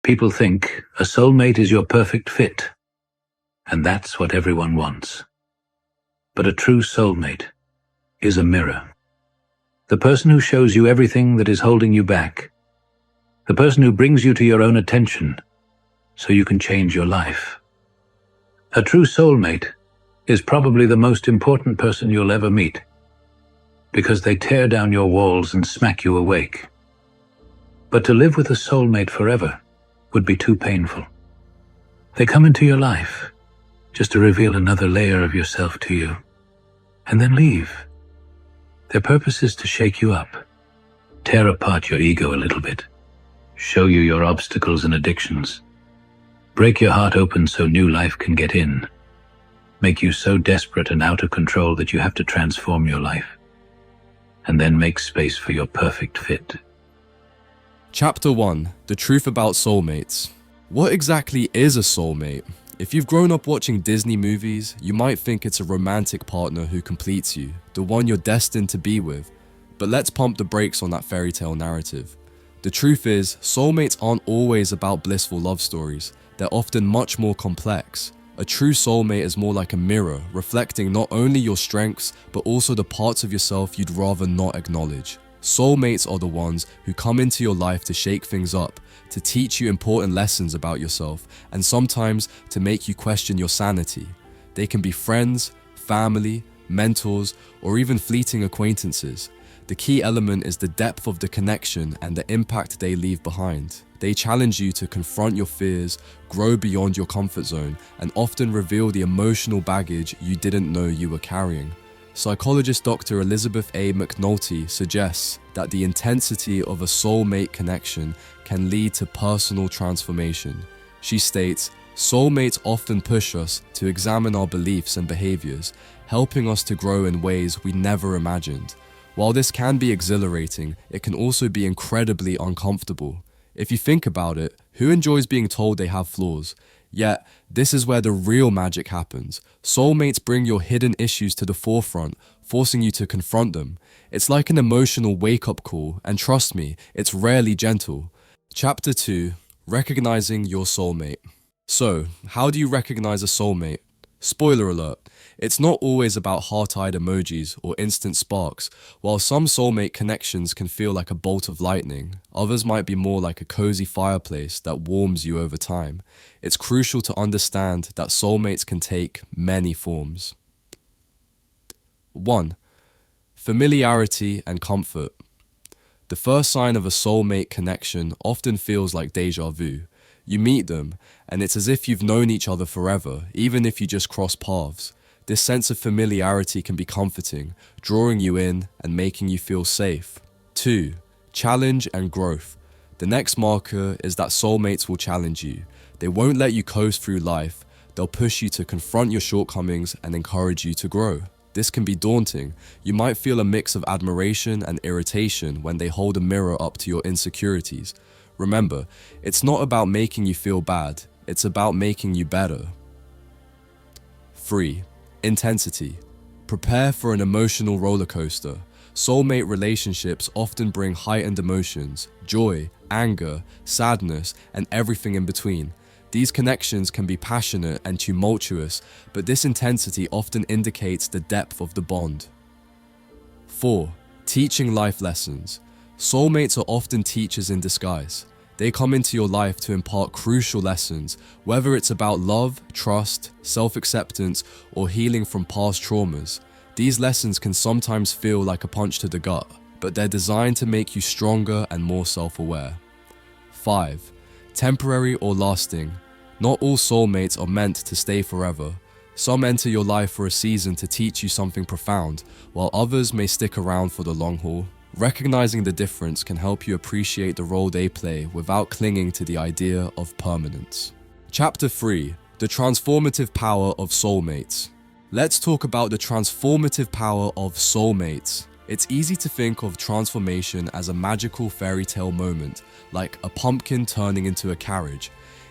People think a soulmate is your perfect fit, and that's what everyone wants. But a true soulmate is a mirror. The person who shows you everything that is holding you back. The person who brings you to your own attention so you can change your life. A true soulmate is probably the most important person you'll ever meet, because they tear down your walls and smack you awake. But to live with a soulmate forever would be too painful. They come into your life just to reveal another layer of yourself to you, and then leave. Their purpose is to shake you up, tear apart your ego a little bit, show you your obstacles and addictions, break your heart open so new life can get in, make you so desperate and out of control that you have to transform your life, and then make space for your perfect fit. Chapter 1. The Truth About Soulmates. What exactly is a soulmate? If you've grown up watching Disney movies, you might think it's a romantic partner who completes you, the one you're destined to be with. But let's pump the brakes on that fairy tale narrative. The truth is, soulmates aren't always about blissful love stories. They're often much more complex. A true soulmate is more like a mirror, reflecting not only your strengths, but also the parts of yourself you'd rather not acknowledge. Soulmates are the ones who come into your life to shake things up, to teach you important lessons about yourself, and sometimes to make you question your sanity. They can be friends, family, mentors, or even fleeting acquaintances. The key element is the depth of the connection and the impact they leave behind. They challenge you to confront your fears, grow beyond your comfort zone, and often reveal the emotional baggage you didn't know you were carrying. Psychologist Dr. Elizabeth A. McNulty suggests that the intensity of a soulmate connection can lead to personal transformation. She states, "Soulmates often push us to examine our beliefs and behaviors, helping us to grow in ways we never imagined. While this can be exhilarating, it can also be incredibly uncomfortable. If you think about it, who enjoys being told they have flaws? Yet, this is where the real magic happens. Soulmates bring your hidden issues to the forefront, forcing you to confront them. It's like an emotional wake-up call, and trust me, it's rarely gentle." Chapter 2. Recognizing your soulmate. So, how do you recognize a soulmate? Spoiler alert, it's not always about heart-eyed emojis or instant sparks. While some soulmate connections can feel like a bolt of lightning, others might be more like a cozy fireplace that warms you over time. It's crucial to understand that soulmates can take many forms. 1. Familiarity and comfort. The first sign of a soulmate connection often feels like deja vu. You meet them, and it's as if you've known each other forever, even if you just cross paths. This sense of familiarity can be comforting, drawing you in and making you feel safe. 2. Challenge and growth. The next marker is that soulmates will challenge you. They won't let you coast through life. They'll push you to confront your shortcomings and encourage you to grow. This can be daunting. You might feel a mix of admiration and irritation when they hold a mirror up to your insecurities. Remember, it's not about making you feel bad, it's about making you better. 3. Intensity. Prepare for an emotional roller coaster. Soulmate relationships often bring heightened emotions, joy, anger, sadness, and everything in between. These connections can be passionate and tumultuous, but this intensity often indicates the depth of the bond. 4. Teaching life lessons. Soulmates are often teachers in disguise. They come into your life to impart crucial lessons, whether it's about love, trust, self-acceptance, or healing from past traumas. These lessons can sometimes feel like a punch to the gut, but they're designed to make you stronger and more self-aware. 5. Temporary or lasting. Not all soulmates are meant to stay forever. Some enter your life for a season to teach you something profound, while others may stick around for the long haul. Recognizing the difference can help you appreciate the role they play without clinging to the idea of permanence. Chapter 3. The transformative power of soulmates. Let's talk about the transformative power of soulmates. It's easy to think of transformation as a magical fairy tale moment, like a pumpkin turning into a carriage.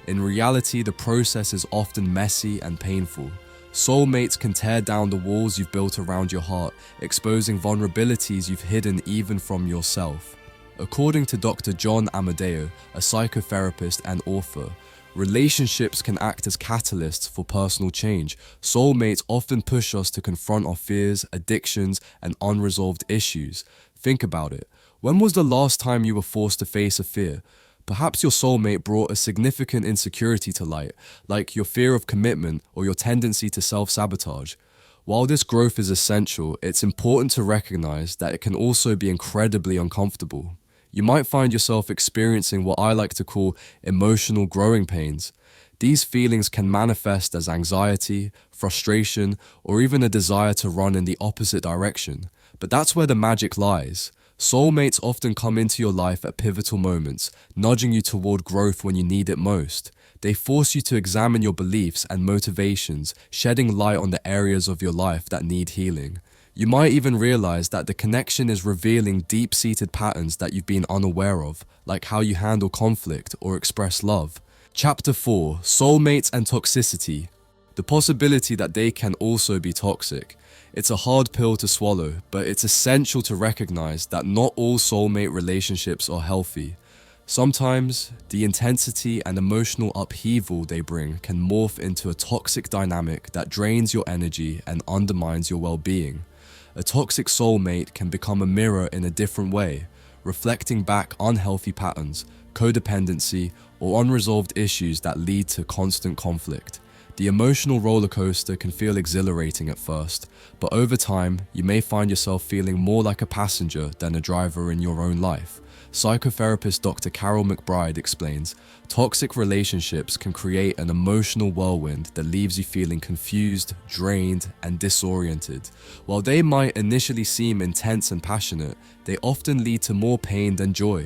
In reality, the process is often messy and painful. Soulmates can tear down the walls you've built around your heart, exposing vulnerabilities you've hidden even from yourself. A According to Dr. John Amadeo, a psychotherapist and author, relationships can act as catalysts for personal change. Soulmates often push us to confront our fears, addictions, and unresolved issues. Think about it. When was the last time you were forced to face a fear? Perhaps your soulmate brought a significant insecurity to light, like your fear of commitment or your tendency to self-sabotage. While this growth is essential, it's important to recognize that it can also be incredibly uncomfortable. You might find yourself experiencing what I like to call emotional growing pains. These feelings can manifest as anxiety, frustration, or even a desire to run in the opposite direction. But that's where the magic lies. Soulmates often come into your life at pivotal moments, nudging you toward growth when you need it most. They force you to examine your beliefs and motivations, shedding light on the areas of your life that need healing. You might even realize that the connection is revealing deep-seated patterns that you've been unaware of, like how you handle conflict or express love. Chapter 4: Soulmates and Toxicity. The possibility that they can also be toxic. It's a hard pill to swallow, but it's essential to recognize that not all soulmate relationships are healthy. Sometimes, the intensity and emotional upheaval they bring can morph into a toxic dynamic that drains your energy and undermines your well-being. A toxic soulmate can become a mirror in a different way, reflecting back unhealthy patterns, codependency, or unresolved issues that lead to constant conflict. The emotional roller coaster can feel exhilarating at first, but over time, you may find yourself feeling more like a passenger than a driver in your own life. Psychotherapist Dr. Carol McBride explains, toxic relationships can create an emotional whirlwind that leaves you feeling confused, drained, and disoriented. While they might initially seem intense and passionate, they often lead to more pain than joy.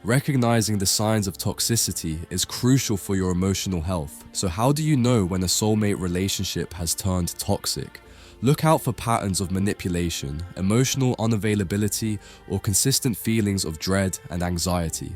Recognizing the signs of toxicity is crucial for your emotional health. So how do you know when a soulmate relationship has turned toxic? Look out for patterns of manipulation, emotional unavailability, or consistent feelings of dread and anxiety.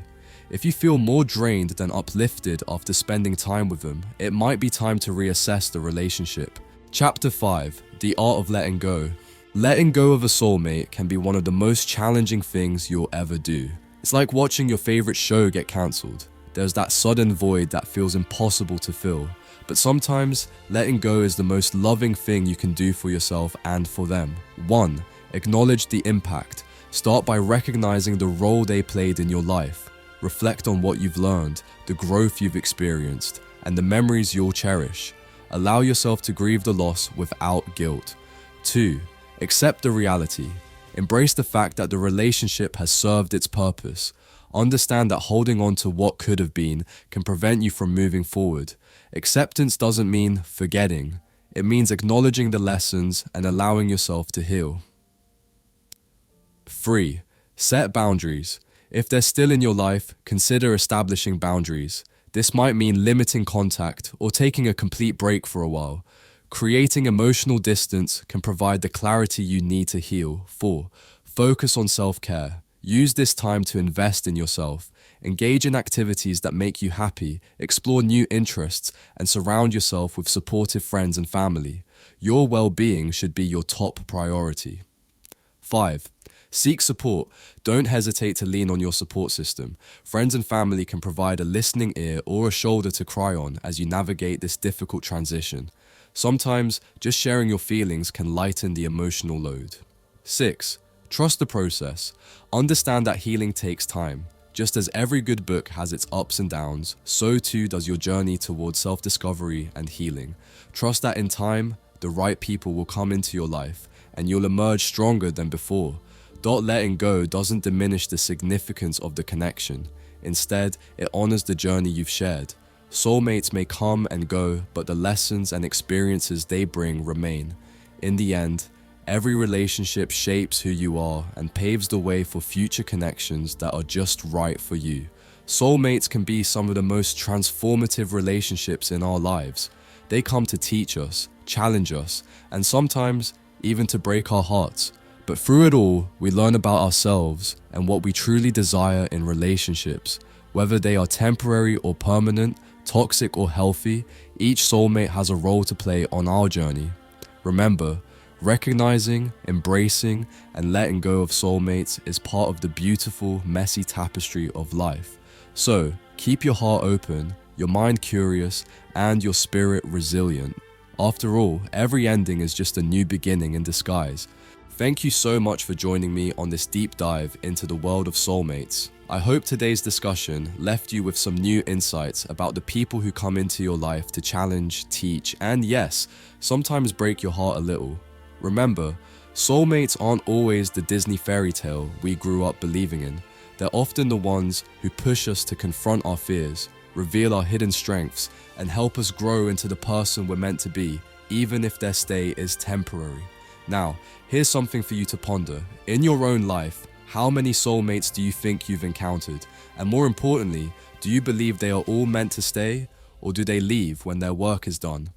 If you feel more drained than uplifted after spending time with them, it might be time to reassess the relationship. Chapter 5: The Art of Letting Go. Letting go of a soulmate can be one of the most challenging things you'll ever do. It's like watching your favorite show get cancelled. There's that sudden void that feels impossible to fill. But sometimes, letting go is the most loving thing you can do for yourself and for them. 1. Acknowledge the impact. Start by recognizing the role they played in your life. Reflect on what you've learned, the growth you've experienced, and the memories you'll cherish. Allow yourself to grieve the loss without guilt. 2. Accept the reality. Embrace the fact that the relationship has served its purpose. Understand that holding on to what could have been can prevent you from moving forward. Acceptance doesn't mean forgetting. It means acknowledging the lessons and allowing yourself to heal. 3. Set boundaries. If they're still in your life, consider establishing boundaries. This might mean limiting contact or taking a complete break for a while. Creating emotional distance can provide the clarity you need to heal. 4. Focus on self-care. Use this time to invest in yourself. Engage in activities that make you happy, explore new interests, and surround yourself with supportive friends and family. Your well-being should be your top priority. 5. Seek support. Don't hesitate to lean on your support system. Friends and family can provide a listening ear or a shoulder to cry on as you navigate this difficult transition. Sometimes, just sharing your feelings can lighten the emotional load. 6. Trust the process. Understand that healing takes time. Just as every good book has its ups and downs, so too does your journey towards self-discovery and healing. Trust that in time, the right people will come into your life, and you'll emerge stronger than before. Letting go doesn't diminish the significance of the connection. Instead, it honors the journey you've shared. Soulmates may come and go, but the lessons and experiences they bring remain. In the end, every relationship shapes who you are and paves the way for future connections that are just right for you. Soulmates can be some of the most transformative relationships in our lives. They come to teach us, challenge us, and sometimes even to break our hearts. But through it all, we learn about ourselves and what we truly desire in relationships. Whether they are temporary or permanent, toxic or healthy, each soulmate has a role to play on our journey. Remember, Recognizing, embracing, and letting go of soulmates is part of the beautiful, messy tapestry of life. So, keep your heart open, your mind curious, and your spirit resilient. After all, every ending is just a new beginning in disguise. Thank you so much for joining me on this deep dive into the world of soulmates. I hope today's discussion left you with some new insights about the people who come into your life to challenge, teach, and yes, sometimes break your heart a little. Remember, soulmates aren't always the Disney fairy tale we grew up believing in. They're often the ones who push us to confront our fears, reveal our hidden strengths, and help us grow into the person we're meant to be, even if their stay is temporary. Now, here's something for you to ponder. In your own life, how many soulmates do you think you've encountered? And more importantly, do you believe they are all meant to stay, or do they leave when their work is done?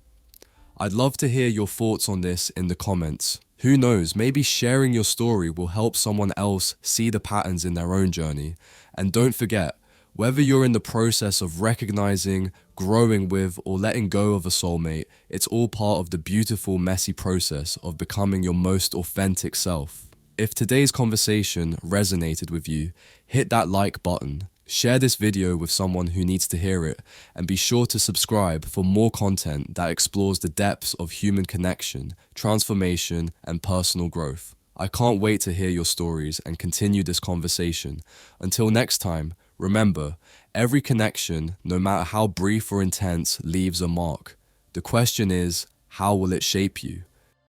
I'd love to hear your thoughts on this in the comments. Who knows, maybe sharing your story will help someone else see the patterns in their own journey. And don't forget, whether you're in the process of recognizing, growing with, or letting go of a soulmate, it's all part of the beautiful, messy process of becoming your most authentic self. If today's conversation resonated with you, hit that like button. Share this video with someone who needs to hear it, and be sure to subscribe for more content that explores the depths of human connection, transformation, and personal growth. I can't wait to hear your stories and continue this conversation. Until next time, remember, every connection, no matter how brief or intense, leaves a mark. The question is, how will it shape you?